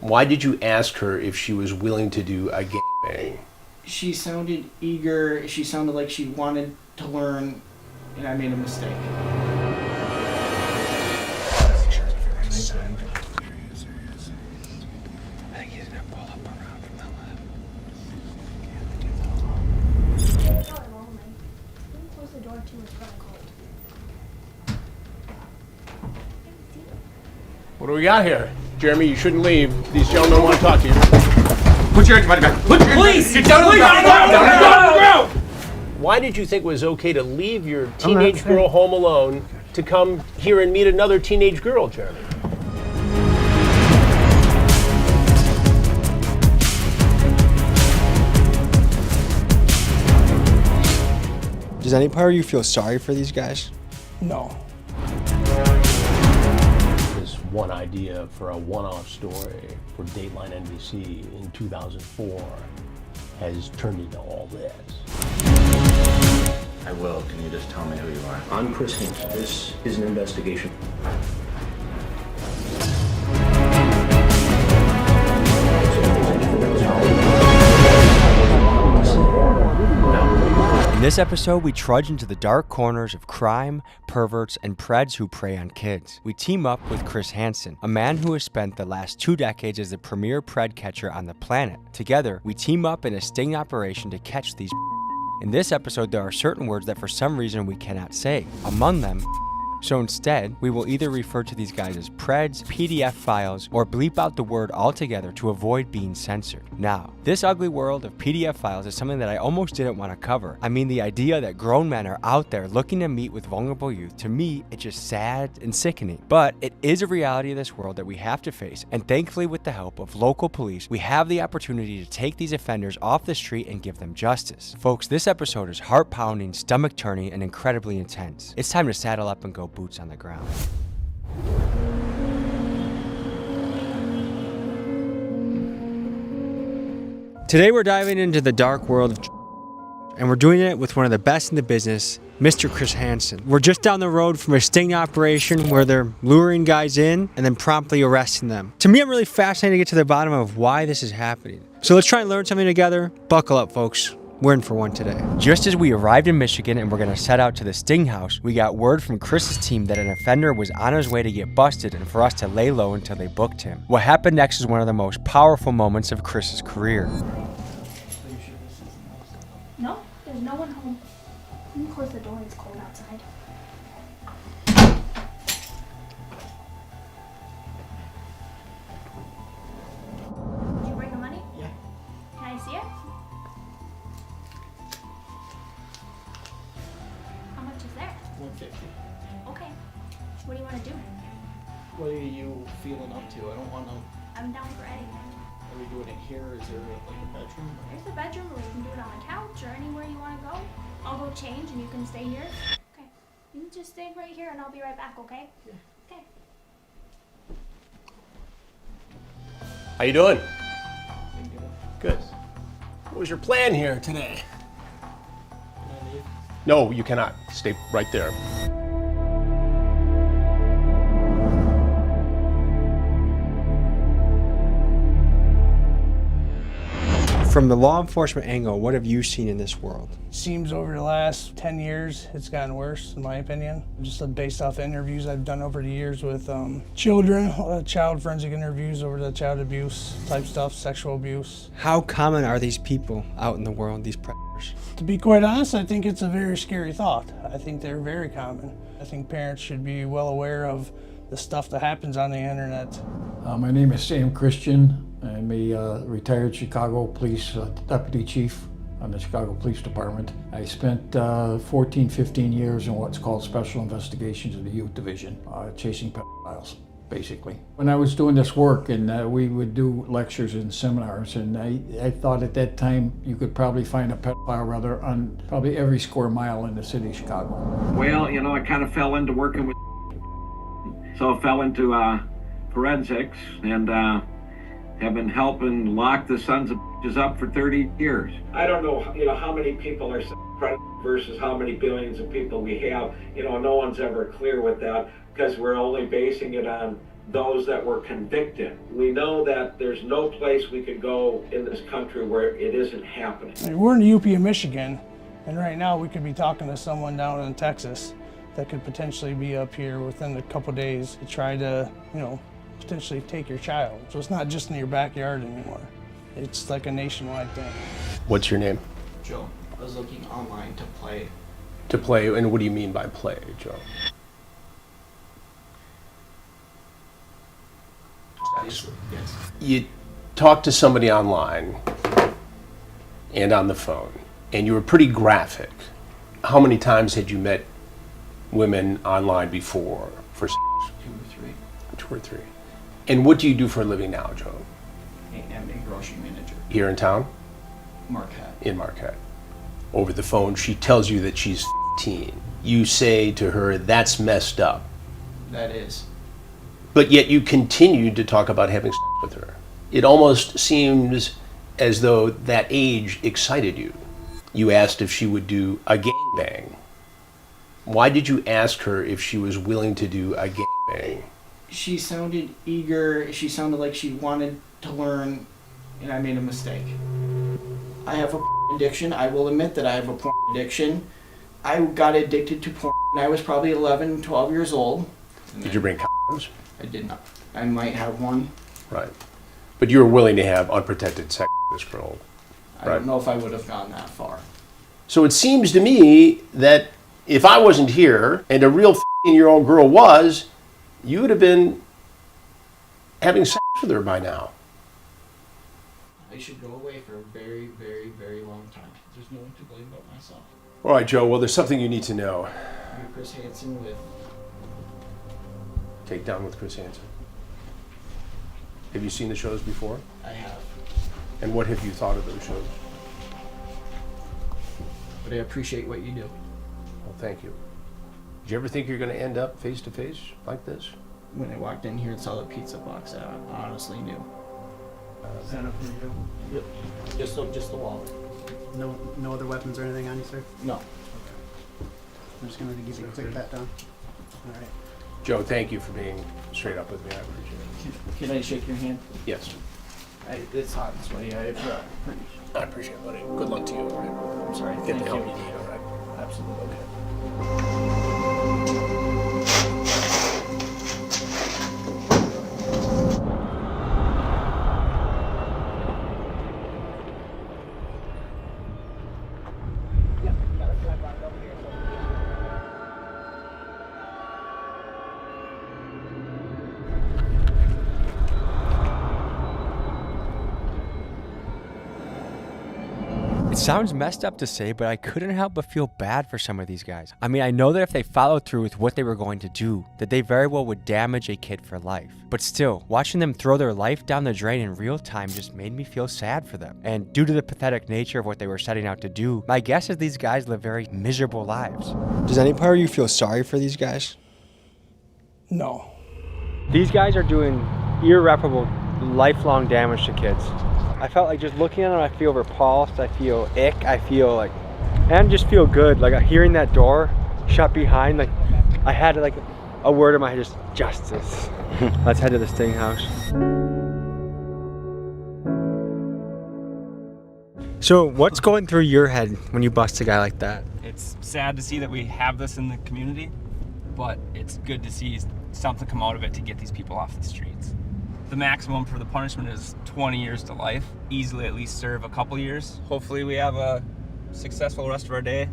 Why did you ask her if she was willing to do a gangbang? She sounded eager. She sounded like she wanted to learn, and I made a mistake. I think he's gonna pull up around from the left. Close the door too, it's really cold. What do we got here? Jeremy, you shouldn't leave. These gentlemen want to talk to you. Put your hands behind your back. Put your Please! Get down on the ground! Down on the ground! Why did you think it was okay to leave your teenage girl home alone to come here and meet another teenage girl, Jeremy? Does any part of you feel sorry for these guys? No. This one idea for a one-off story for Dateline NBC in 2004 has turned into all this. I will. Can you just tell me who you are? I'm Chris Hansen. This is an investigation. In this episode, we trudge into the dark corners of crime, perverts, and Preds who prey on kids. We team up with Chris Hansen, a man who has spent the last 2 decades as the premier Pred catcher on the planet. Together, we team up in a sting operation to catch these. In this episode, there are certain words that for some reason we cannot say. Among them, so instead, we will either refer to these guys as Preds, PDF files, or bleep out the word altogether to avoid being censored. Now, this ugly world of PDF files is something that I almost didn't want to cover. I mean, the idea that grown men are out there looking to meet with vulnerable youth, to me, it's just sad and sickening. But it is a reality of this world that we have to face, and thankfully with the help of local police, we have the opportunity to take these offenders off the street and give them justice. Folks, this episode is heart-pounding, stomach-turning, and incredibly intense. It's time to saddle up and go boots on the ground. Today we're diving into the dark world of and we're doing it with one of the best in the business, Mr. Chris Hansen. We're just down the road from a sting operation where they're luring guys in and then promptly arresting them. To me, I'm really fascinated to get to the bottom of why this is happening. So let's try and learn something together. Buckle up, folks. We're in for one today. Just as we arrived in Michigan and we're gonna set out to the Sting House, we got word from Chris's team that an offender was on his way to get busted and for us to lay low until they booked him. What happened next is one of the most powerful moments of Chris's career. No, there's no one home. You can close the door, it's cold outside. Did you bring the money? Yeah. Can I see it? How much is there? 150. Okay. What do you want to do? What are you feeling up to? I don't want to. I'm down for anything. Are we doing it here? Is there like a bedroom? There's a bedroom, or we can do it on the couch, or anywhere you want to go. I'll go change, and you can stay here. Okay. You can just stay right here, and I'll be right back. Okay? Yeah. Okay. How you doing? Good. What was your plan here today? Can I leave? No, you cannot. Stay right there. From the law enforcement angle, what have you seen in this world? Seems over the last 10 years, it's gotten worse, in my opinion. Just based off the interviews I've done over the years with children, child forensic interviews over the child abuse type stuff, sexual abuse. How common are these people out in the world, these predators? To be quite honest, I think it's a very scary thought. I think they're very common. I think parents should be well aware of the stuff that happens on the internet. My name is Sam Christian. I'm a retired Chicago Police Deputy Chief on the Chicago Police Department. I spent 14, 15 years in what's called Special Investigations in the Youth Division, chasing pedophiles, basically. When I was doing this work, and we would do lectures and seminars, and I thought at that time you could probably find a pedophile rather on probably every square mile in the city of Chicago. Well, you know, I kind of fell into working with, so I fell into forensics, and have been helping lock the sons of bitches up for 30 years. I don't know, you know, how many people are versus how many billions of people we have. You know, no one's ever clear with that because we're only basing it on those that were convicted. We know that there's no place we could go in this country where it isn't happening. I mean, we're in the UP of Michigan, and right now we could be talking to someone down in Texas that could potentially be up here within a couple days to try to, potentially take your child. So it's not just in your backyard anymore. It's like a nationwide thing. What's your name? Joe, I was looking online to play. To play, and what do you mean by play, Joe? Yes. You talked to somebody online and on the phone, and you were pretty graphic. How many times had you met women online before for sex? 2 or 3. 2 or 3. And what do you do for a living now, Joe? I am a grocery manager. Here in town? Marquette. In Marquette. Over the phone, she tells you that she's 15. You say to her, that's messed up. That is. But yet you continued to talk about having sex with her. It almost seems as though that age excited you. You asked if she would do a gangbang. Why did you ask her if she was willing to do a gangbang? She sounded eager. She sounded like she wanted to learn, and I made a mistake. I have a addiction. I will admit that I have a porn addiction. I got addicted to porn when I was probably 11, 12 years old. Did you bring condoms? I did not. I might have one. Right. But you were willing to have unprotected sex with this girl. I don't know if I would have gone that far. So it seems to me that if I wasn't here and a real 15-year-old girl was, you would have been having sex with her by now. I should go away for a very, very, very long time. There's no one to blame but myself. All right, Joe, well, there's something you need to know. I'm Chris Hansen with... Take Down with Chris Hansen. Have you seen the shows before? I have. And what have you thought of those shows? But I appreciate what you do. Well, thank you. Did you ever think you're going to end up face to face like this? When I walked in here and saw the pizza box, I honestly knew. Is that up for you? Yep. Just the wallet. No other weapons or anything on you, sir? No. I'm just going to give you a quick pat down. All right. Joe, thank you for being straight up with me. I appreciate it. Can I shake your hand? Yes. It's hot and sweaty. I appreciate it, buddy. Good luck to you, all right? I'm sorry. Get Thank the help you. you need, all right? Absolutely. Okay. It sounds messed up to say, but I couldn't help but feel bad for some of these guys. I mean, I know that if they followed through with what they were going to do, that they very well would damage a kid for life. But still, watching them throw their life down the drain in real time just made me feel sad for them. And due to the pathetic nature of what they were setting out to do, my guess is these guys live very miserable lives. Does any part of you feel sorry for these guys? No. These guys are doing irreparable, lifelong damage to kids. I felt like just looking at them, I feel repulsed, I feel ick, I feel like, and just feel good. Like hearing that door shut behind, like I had like a word in my head, just justice. Let's head to the Sting House. So what's going through your head when you bust a guy like that? It's sad to see that we have this in the community, but it's good to see something come out of it to get these people off the streets. The maximum for the punishment is 20 years to life. Easily at least serve a couple years. Hopefully we have a successful rest of our day.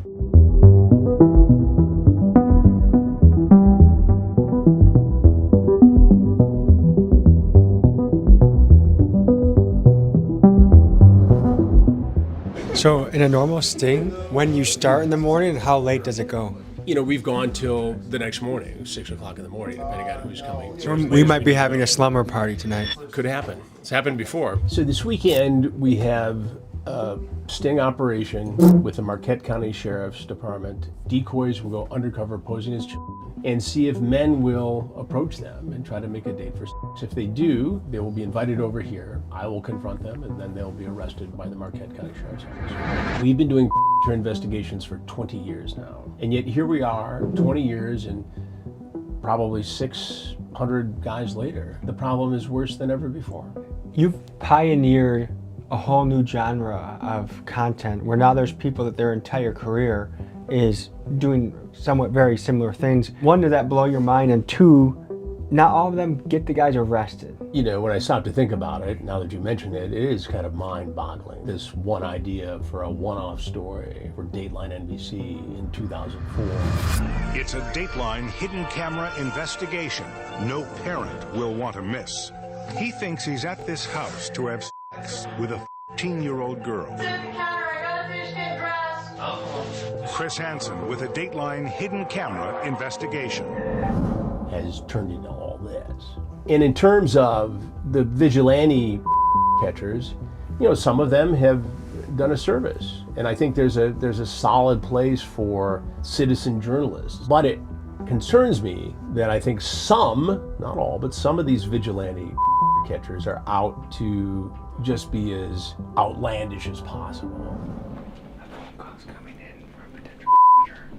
So in a normal sting, when you start in the morning, how late does it go? You know, we've gone till the next morning, 6 o'clock in the morning, depending on who's coming. So we might be having a slumber party tonight. Could happen. It's happened before. So this weekend, we have a sting operation with the Marquette County Sheriff's Department. Decoys will go undercover posing as children and see if men will approach them and try to make a date for sex. If they do, they will be invited over here. I will confront them, and then they'll be arrested by the Marquette County Sheriff's Office. We've been doing investigations for 20 years now. And yet here we are, 20 years, and probably 600 guys later. The problem is worse than ever before. You've pioneered a whole new genre of content where now there's people that their entire career is doing somewhat very similar things. One, did that blow your mind? And two, not all of them get the guys arrested. You know, when I stop to think about it, now that you mention it, it is kind of mind-boggling. This one idea for a one-off story for Dateline NBC in 2004. It's a Dateline hidden camera investigation no parent will want to miss. He thinks he's at this house to have sex with a 15-year-old girl. Chris Hansen with a Dateline hidden camera investigation. Has turned into all this. And in terms of the vigilante catchers, you know, some of them have done a service. And I think there's a solid place for citizen journalists. But it concerns me that I think some, not all, but some of these vigilante catchers are out to just be as outlandish as possible. A phone call's coming in from a potential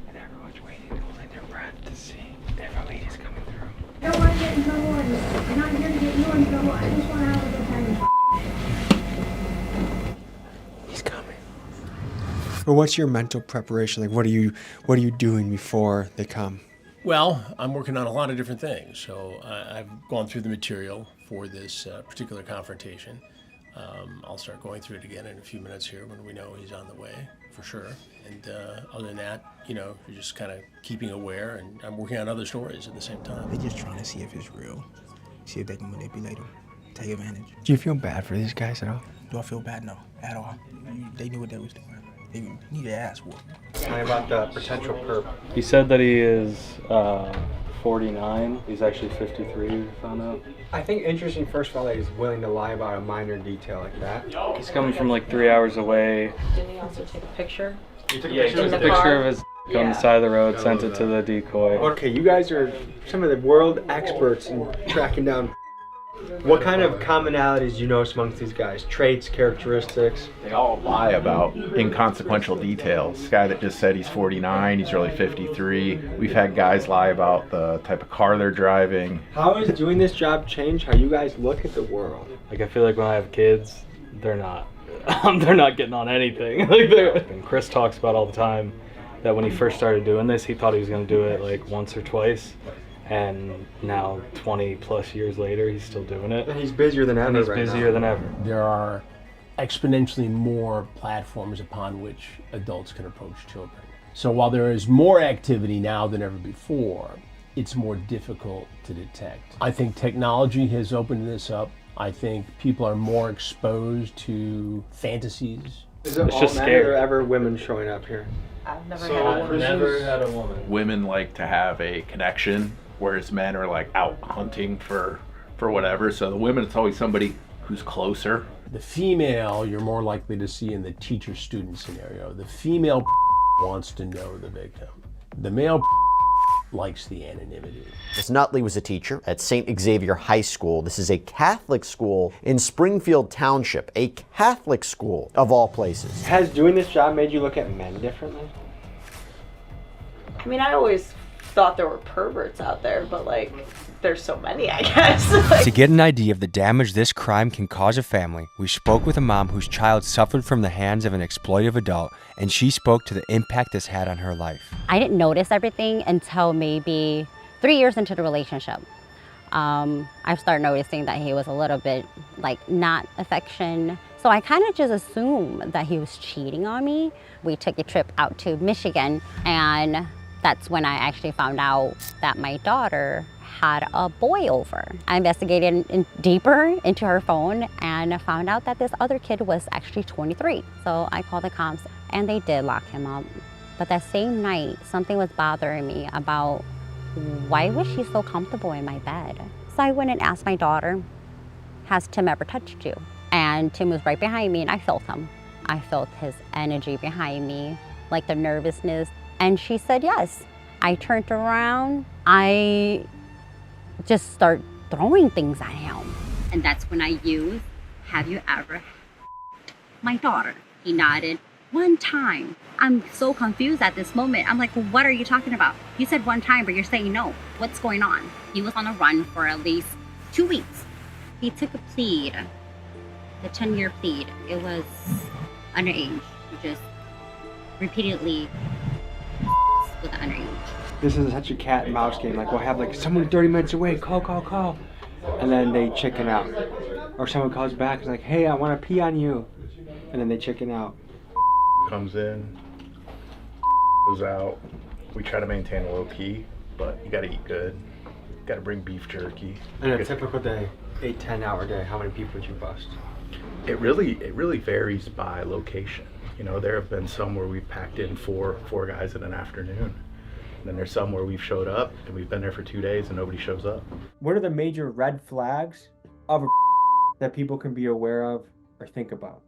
and everyone's waiting, holding their breath to see if a lady's coming through. I don't want to get in trouble, and I'm not here to get you in trouble. I just want to have a good time. He's coming. But what's your mental preparation? Like, what are you doing before they come? Well, I'm working on a lot of different things. So I've gone through the material for this particular confrontation. I'll start going through it again in a few minutes here when we know he's on the way, for sure. And other than that, you know, you're just kind of keeping aware, and I'm working on other stories at the same time. They're just trying to see if it's real, see if they can manipulate them, take advantage. Do you feel bad for these guys at all? Do I feel bad? No, at all. They knew what they was doing. They need their ass whooped. Tell me about the potential perp. He said that he is 49. He's actually 53, we found out. I think interesting, first of all, that he's willing to lie about a minor detail like that. He's coming from like 3 hours away. Didn't he also take a picture? He took a picture of his on the side of the road, sent it to the decoy. Okay, you guys are some of the world experts in tracking down. What kind of commonalities do you notice amongst these guys? Traits, characteristics? They all lie about inconsequential details. This guy that just said he's 49, he's really 53. We've had guys lie about the type of car they're driving. How has doing this job changed how you guys look at the world? Like, I feel like when I have kids, they're not getting on anything. And Chris talks about all the time that when he first started doing this, he thought he was going to do it like once or twice. And now 20 plus years later, he's still doing it. And he's busier than ever. And he's busier than ever. There are exponentially more platforms upon which adults can approach children. So while there is more activity now than ever before, it's more difficult to detect. I think technology has opened this up. I think people are more exposed to fantasies. Is it it's all just men scary. or ever women showing up here? I've never had a woman. Never had a woman. Women like to have a connection, whereas men are like out hunting for whatever. So the women, it's always somebody who's closer. The female, you're more likely to see in the teacher-student scenario. The female wants to know the victim. The male likes the anonymity. Miss Nutley was a teacher at St. Xavier High School. This is a Catholic school in Springfield Township, a Catholic school of all places. Has doing this job made you look at men differently? I mean, I always thought there were perverts out there, but like, there's so many, I guess. To get an idea of the damage this crime can cause a family, we spoke with a mom whose child suffered from the hands of an exploitive adult, and she spoke to the impact this had on her life. I didn't notice everything until maybe 3 years into the relationship. I started noticing that he was a little bit like not affection. So I kind of just assumed that he was cheating on me. We took a trip out to Michigan, and that's when I actually found out that my daughter had a boy over. I investigated deeper into her phone and found out that this other kid was actually 23. So I called the cops and they did lock him up. But that same night, something was bothering me about why was she so comfortable in my bed? So I went and asked my daughter, has Tim ever touched you? And Tim was right behind me and I felt him. I felt his energy behind me, like the nervousness. And she said yes. I turned around, I just start throwing things at him. And that's when I used, have you ever my daughter? He nodded One time. I'm so confused at this moment. I'm like, what are you talking about? You said one time, but you're saying no. What's going on? He was on a run for at least 2 weeks. He took a plead, the 10-year plead. It was underage. He just repeatedly with the underage. This is such a cat and mouse game. Like, we'll have like someone 30 minutes away, call. And then they chicken out. Or someone calls back and is like, hey, I want to pee on you. And then they chicken out. Comes in, goes out. We try to maintain a low key, but you gotta eat good. Gotta bring beef jerky. And a typical day, 8-10 hour day, how many people would you bust? It really varies by location. You know, there have been some where we've packed in four guys in an afternoon. And then there's some where we've showed up and we've been there for 2 days and nobody shows up. What are the major red flags of a that people can be aware of or think about?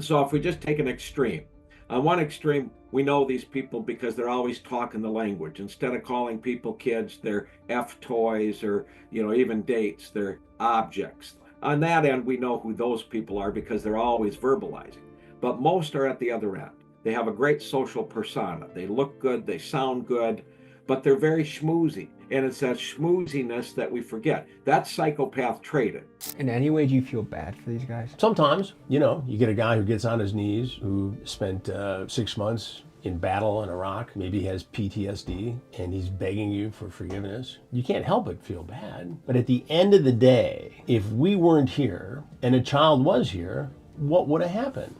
So if we just take an extreme, on one extreme, we know these people because they're always talking the language. Instead of calling people kids, they're F toys or, you know, even dates, they're objects. On that end, we know who those people are because they're always verbalizing. But most are at the other end. They have a great social persona. They look good, they sound good, but they're very schmoozy. And it's that schmooziness that we forget. That's psychopath traded. In any way, do you feel bad for these guys? Sometimes, you know, you get a guy who gets on his knees, who spent 6 months in battle in Iraq, maybe has PTSD, and he's begging you for forgiveness. You can't help but feel bad. But at the end of the day, if we weren't here and a child was here, what would have happened?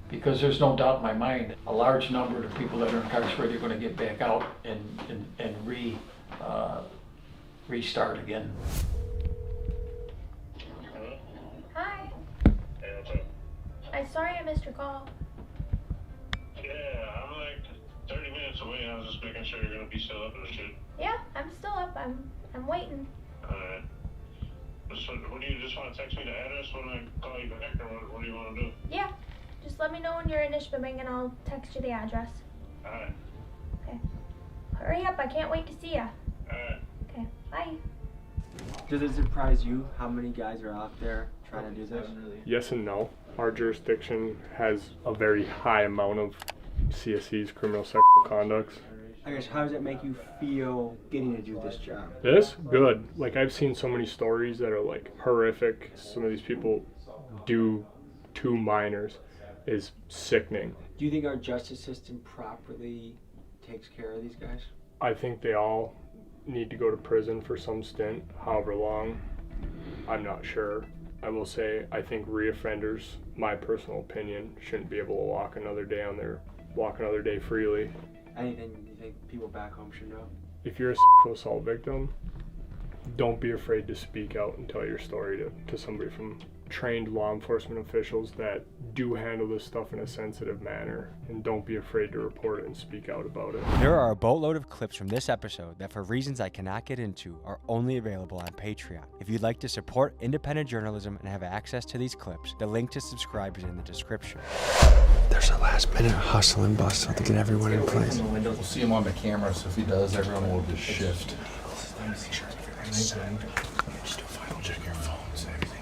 Because there's no doubt in my mind, a large number of the people that are incarcerated are going to get back out and restart again. Hi. I'm sorry I missed your call. Yeah, I'm like 30 minutes away. I was just making sure you're gonna be still up and shit. Yeah, I'm still up. I'm waiting. Alright. So, what do you just want to text me the address when I call you back, or what do you want to do? Yeah. Just let me know when you're in Ishpeming and I'll text you the address. Alright. Okay. Hurry up, I can't wait to see ya. Alright. Okay, bye. Does it surprise you how many guys are out there trying to do this? Yes and no. Our jurisdiction has a very high amount of CSCs, criminal sexual conducts. I guess, how does it make you feel getting to do this job? This? Good. Like, I've seen so many stories that are like horrific. Some of these people do to minors is sickening. Do you think our justice system properly takes care of these guys? I think they all need to go to prison for some stint, however long. I'm not sure. I will say, I think reoffenders, my personal opinion, shouldn't be able to walk another day freely. Anything you think people back home should know? If you're a sexual assault victim, don't be afraid to speak out and tell your story to somebody from trained law enforcement officials that do handle this stuff in a sensitive manner, and don't be afraid to report it and speak out about it. There are a boatload of clips from this episode that, for reasons I cannot get into, are only available on Patreon. If you'd like to support independent journalism and have access to these clips, the link to subscribe is in the description. There's a last minute hustle and bustle to get everyone in place. We'll see him on the camera, so if he does, everyone will just shift. Just do a final check your phones and everything.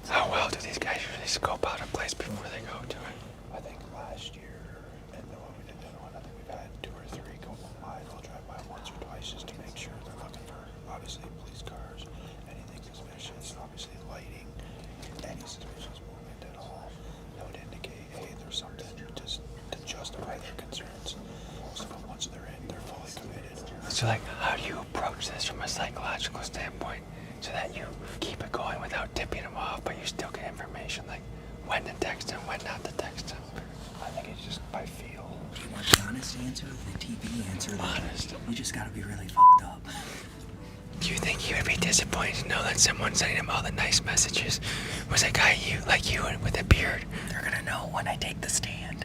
How well do these guys usually scope out a place before they go to it? I think last year, and the one we did that one, I think we've had 2 or 3 go by. They'll drive by once or twice just to make sure they're looking for, obviously, police cars, anything suspicious, obviously lighting, any suspicious movement at all. That would indicate, hey, there's something just to justify their concerns. So once they're in, they're fully committed. So, like, how do you approach this from a psychological standpoint so that you keep it going without tipping them off, but you still get information, like when to text them, when not to text them? I think it's just by feel. You want the honest answer, the TV answer? Honest. You just gotta be really f***ed up. Do you think he would be disappointed to know that someone sending him all the nice messages was a guy like you with a beard? They're gonna know when I take the stand.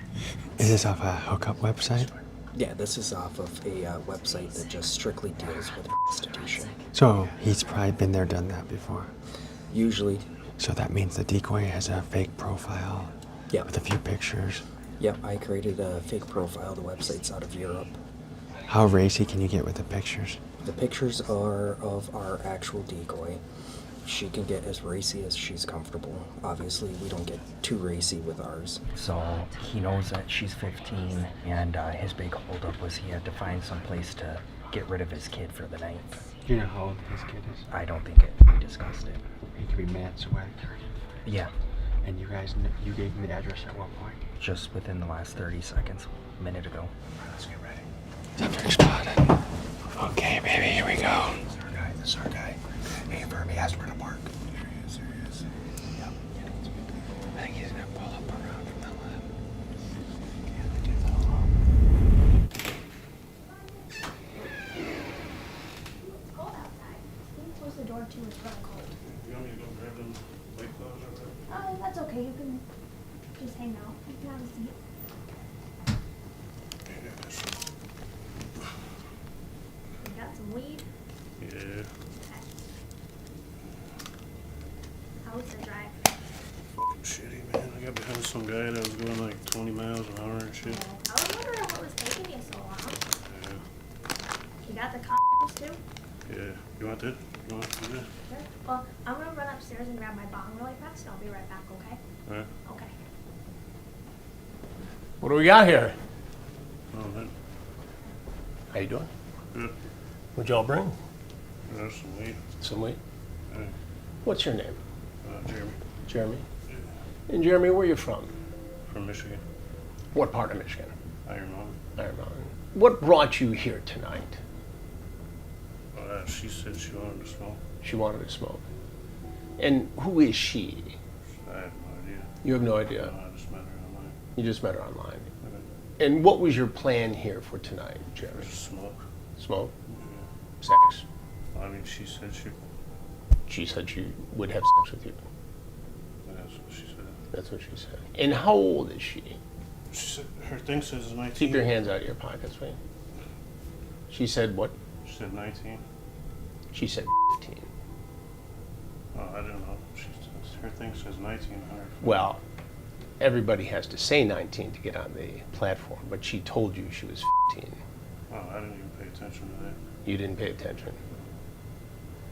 Is this off a hookup website? Yeah, this is off of a website that just strictly deals with prostitution. So he's probably been there, done that before. Usually. So that means the decoy has a fake profile. Yeah. With a few pictures. Yep, I created a fake profile. The website's out of Europe. How racy can you get with the pictures? The pictures are of our actual decoy. she can get as racy as she's comfortable. Obviously, we don't get too racy with ours. So he knows that she's 15, and his big holdup was he had to find some place to get rid of his kid for the night. You know how old his kid is? I don't think we discussed it. He could be mad sweat. Yeah. And you guys, you gave him the address at what point? Just within the last 30 seconds, a minute ago. All right, let's get ready. Subject spotted. Okay, baby, here we go. This is our guy. Hey, Verb, he asked where to park. There he is. Yep. I think he's gonna pull up around from that left. It's cold outside. You can close the door too, it's really cold. You want me to go grab them white clothes or whatever? Oh, that's okay. You can just hang out. You can have a seat. You got some weed? Yeah. How was the drive? Fucking shitty, man. I got behind some guy that was going like 20 miles an hour and shit. I was wondering what was taking you so long. Yeah. You got the condoms too? Yeah. You want that? You want to do that? Sure. Well, I'm gonna run upstairs and grab my bong really fast and I'll be right back, okay? Alright. Okay. What do we got here? Oh, man. How you doing? Good. What'd y'all bring? There's some weed. Some weed? Yeah. What's your name? Jeremy. Jeremy? And Jeremy, where are you from? From Michigan. What part of Michigan? Iron Mountain. Iron Mountain. What brought you here tonight? She said she wanted to smoke. She wanted to smoke. And who is she? I have no idea. You have no idea? No, I just met her online. You just met her online. And what was your plan here for tonight, Jeremy? Just smoke. Smoke? Yeah. Sex? I mean, she said she... She said she would have sex with you. That's what she said. That's what she said. And how old is she? She said her thing says 19. Keep your hands out of your pockets, please. She said what? She said 19. She said 15. Oh, I don't know. Her thing says 19 on her. Well, everybody has to say 19 to get on the platform, but she told you she was 15. Oh, I didn't even pay attention to that. You didn't pay attention.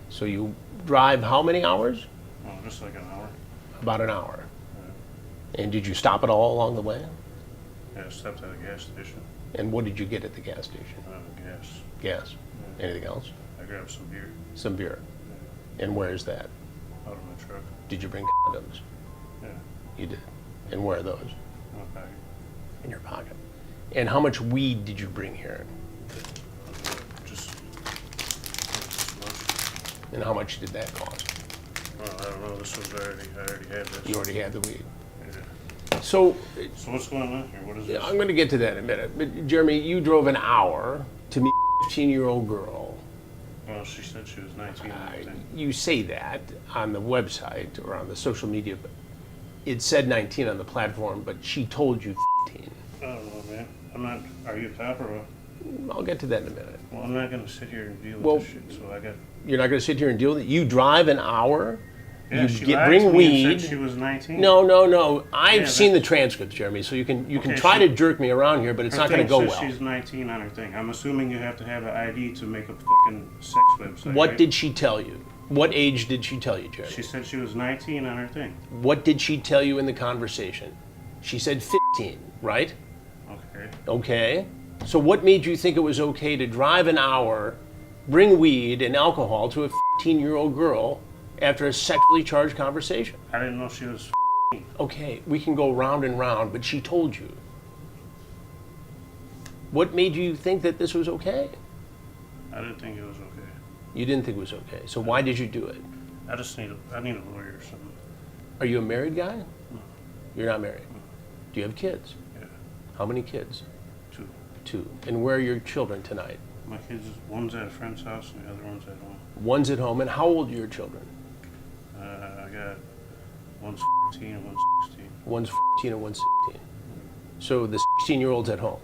So you drive how many hours? Oh, just like an hour. About an hour. Yeah. And did you stop at all along the way? Yeah, I stopped at a gas station. And what did you get at the gas station? Gas. Gas. Yeah. Anything else? I grabbed some beer. Some beer. Yeah. And where's that? Out of my truck. Did you bring condoms? Yeah. You did. And where are those? In my pocket. In your pocket. And how much weed did you bring here? Just And how much did that cost? Well, I don't know. This was I already had this. You already had the weed. Yeah. So what's going on here? What is this? I'm going to get to that in a minute. But Jeremy, you drove an hour to meet a 15-year-old girl. Well, she said she was 19. You say that on the website or on the social media, but it said 19 on the platform, but she told you 15. I don't know, man. I'm not. Are you a cop or what? I'll get to that in a minute. Well, I'm not going to sit here and deal with this shit. So I got. You're not going to sit here and deal with it. You drive an hour. Yeah, you she lied to bring me weed. and said she was 19. No. I've Yeah, seen the transcripts, Jeremy. So you can try to jerk me around here, but it's not going to go well. She's 19 on her thing. I'm assuming you have to have an ID to make a fucking sex website. What right? did she tell you? What age did she tell you, Jeremy? She said she was 19 on her thing. What did she tell you in the conversation? She said 15, right? Okay. Okay. So what made you think it was okay to drive an hour, bring weed and alcohol to a 15-year-old girl after a sexually charged conversation? I didn't know she was. Okay, we can go round and round, but she told you. What made you think that this was okay? I didn't think it was okay. You didn't think it was okay. So why did you do it? I just need I need a lawyer or something. Are you a married guy? No. You're not married. No. Do you have kids? Yeah. How many kids? 2. 2. And where are your children tonight? My kids, one's at a friend's house and the other one's at home. One's at home. And how old are your children? I got one's 14 and one's 16. One's 14 and one's 16. So the 16-year-old's at home.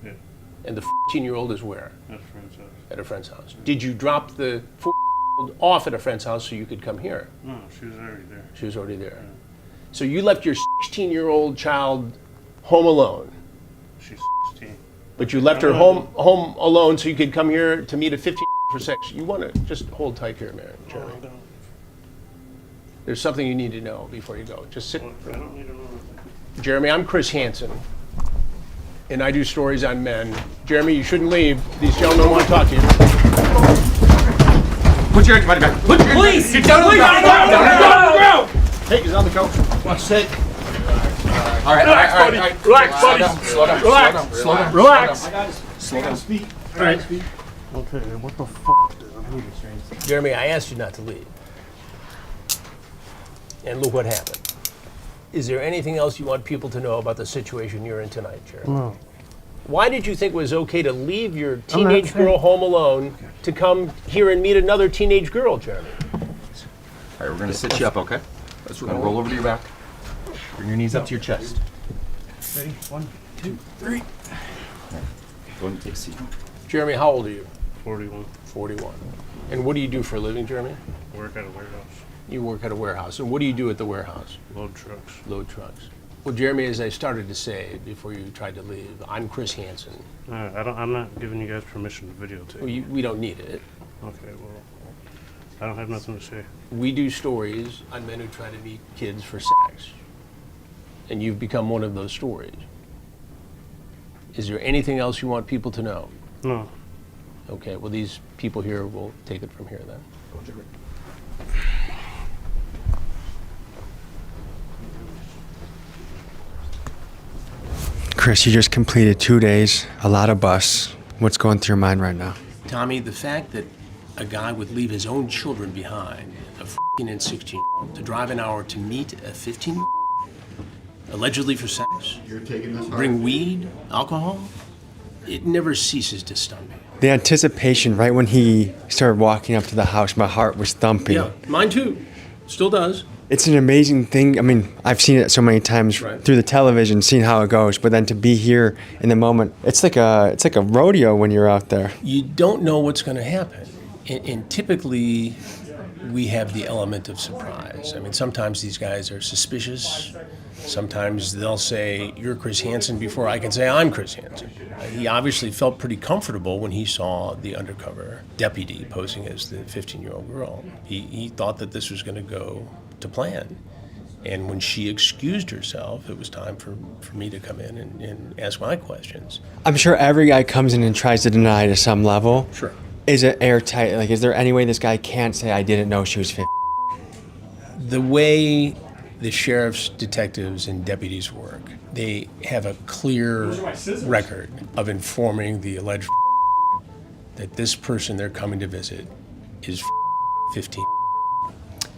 Yeah. And the 14-year-old is where? At a friend's house. At a friend's house. Did you drop the 14-year-old off at a friend's house so you could come here? No, she was already there. She was already there. Yeah. So you left your 16-year-old child home alone. She's 16. But you left her home alone so you could come here to meet a 15 for sex. You want to just hold tight here, Jeremy. There's something you need to know before you go. Just sit. I don't need to know. Jeremy, I'm Chris Hansen, and I do stories on men. Jeremy, you shouldn't leave. These gentlemen want to talk to you. Put your body back. Put your Please! Get down on the ground! Down on the ground! Hey, he's on the couch. Watch sit. All right, Relax, all right, buddy. all right. Relax, Slow buddy. down, slow down, Relax. slow down, Relax. slow down. Slow down. All right. Okay, what the fuck, dude? Jeremy, I asked you not to leave. And look what happened. Is there anything else you want people to know about the situation you're in tonight, Jeremy? No. Why did you think it was okay to leave your teenage girl home alone to come here and meet another teenage girl, Jeremy? All right, we're gonna sit you up, okay? We're gonna roll over to your back. Bring your knees up to your chest. Ready? 1, 2, 3. Go ahead and take a seat. Jeremy, how old are you? 41. 41. And what do you do for a living, Jeremy? Work at a warehouse. You work at a warehouse. And what do you do at the warehouse? Load trucks. Load trucks. Well, Jeremy, as I started to say before you tried to leave, I'm Chris Hansen. I'm not giving you guys permission to videotape. Well, we don't need it. Okay, well, I don't have nothing to say. We do stories on men who try to meet kids for sex. And you've become one of those stories. Is there anything else you want people to know? No. Okay, well, these people here will take it from here then. Chris, you just completed 2 days, a lot of bus. What's going through your mind right now? Tommy, the fact that a guy would leave his own children behind, a 14 and 16, to drive an hour to meet a 15, allegedly for sex, You're taking this bring weed, alcohol, it never ceases to stun me. The anticipation, right when he started walking up to the house, my heart was thumping. Yeah, mine too. Still does. It's an amazing thing. I mean, I've seen it so many times through the television, seen how it goes, but then to be here in the moment, it's like a rodeo when you're out there. You don't know what's going to happen. And typically, we have the element of surprise. I mean, sometimes these guys are suspicious. Sometimes they'll say, you're Chris Hansen, before I can say I'm Chris Hansen. He obviously felt pretty comfortable when he saw the undercover deputy posing as the 15-year-old girl. He thought that this was going to go to plan. And when she excused herself, it was time for me to come in and ask my questions. I'm sure every guy comes in and tries to deny to some level. Sure. Is it airtight? Like, is there any way this guy can't say, I didn't know she was 15? The way the sheriff's detectives and deputies work, they have a clear record of informing the alleged that this person they're coming to visit is 15.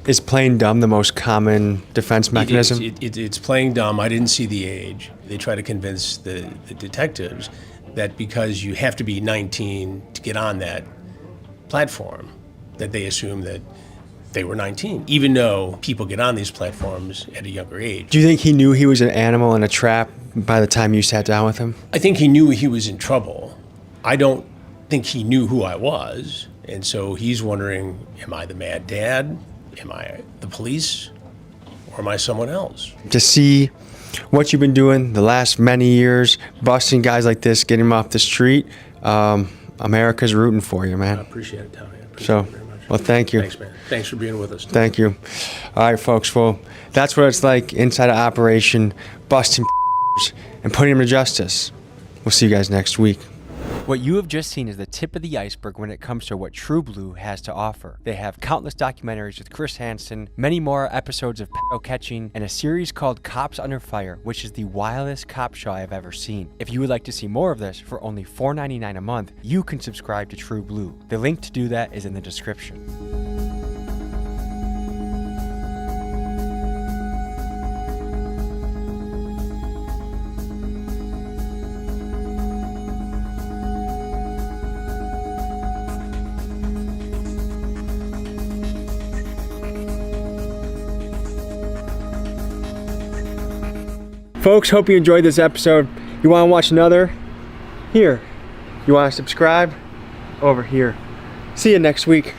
Is playing dumb the most common defense mechanism? It's playing dumb. I didn't see the age. They try to convince the detectives that because you have to be 19 to get on that platform, that they assume that they were 19, even though people get on these platforms at a younger age. Do you think he knew he was an animal in a trap by the time you sat down with him? I think he knew he was in trouble. I don't think he knew who I was. And so he's wondering, am I the mad dad? Am I the police? Or am I someone else? To see what you've been doing the last many years, busting guys like this, getting them off the street, America's rooting for you, man. I appreciate it, Tommy. I appreciate So, it very much. well, thank you. Thanks, man. Thanks for being with us. Thank you. All right, folks. Well, that's what it's like inside of Operation, busting and putting them to justice. We'll see you guys next week. What you have just seen is the tip of the iceberg when it comes to what True Blue has to offer. They have countless documentaries with Chris Hansen, many more episodes of pedo catching, and a series called Cops Under Fire, which is the wildest cop show I have ever seen. If you would like to see more of this for only $4.99 a month, you can subscribe to True Blue. The link to do that is in the description. Folks, hope you enjoyed this episode. You want to watch another? Here. You want to subscribe? Over here. See you next week.